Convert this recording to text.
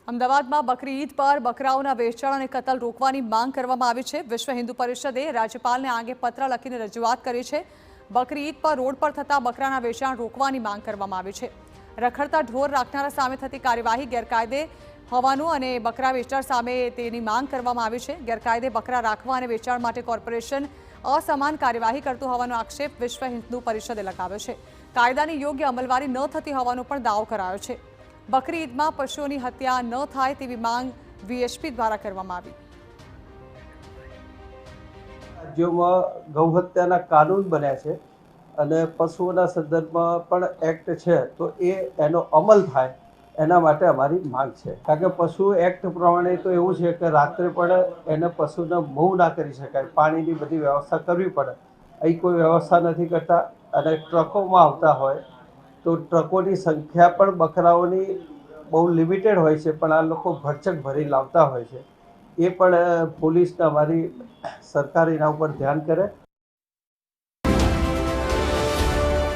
અમદાવાદમાં બકરી ઈદ પર બકરાઓના વેચાણ અને કતલ રોકવાની માંગ કરવામાં આવી છે। વિશ્વ હિન્દુ પરિષદે રાજ્યપાલને આ અંગે પત્ર લખીને રજૂઆત કરી છે। બકરી ઈદ પર રોડ પર થતા બકરાના વેચાણ રોકવાની માંગ કરવામાં આવી છે। રખડતા ઢોર રાખનારા સામે થતી કાર્યવાહી ગેરકાયદે હોવાનું અને બકરા વેચાણ સામે તેની માંગ કરવામાં આવી છે। ગેરકાયદે બકરા રાખવા અને વેચાણ માટે કોર્પોરેશન અસમાન કાર્યવાહી કરતું હોવાનો આક્ષેપ વિશ્વ હિન્દુ પરિષદે લગાવ્યો છે। કાયદાની યોગ્ય અમલવારી ન થતી હોવાનો પણ દાવો કરાયો છે। બકરી ઈદમાં પશુઓની હત્યા ન થાય તેવી માંગ વીએચપી દ્વારા કરવામાં આવી। રાજ્યોમાં ગૌહત્યાના કાનૂન બન્યા છે અને પશુઓના સંદર્ભમાં પણ એક્ટ છે, તો એનો અમલ થાય એના માટે અમારી માંગ છે। કારણ કે પશુ એક્ટ પ્રમાણે તો એવું છે કે રાત્રે પણ એને પશુને મૂવ ના કરી શકાય, પાણીની બધી વ્યવસ્થા કરવી પડે। અહીં કોઈ વ્યવસ્થા નથી કરતા અને ટ્રકોમાં આવતા હોય તો ટ્રકોની સંખ્યા પણ બકરાઓની બહુ લિમિટેડ હોય છે, પણ આ લોકો ભરચક ભરી લાવતા હોય છે। એ પણ પોલીસને અમારી સરકાર એના ઉપર ધ્યાન કરે।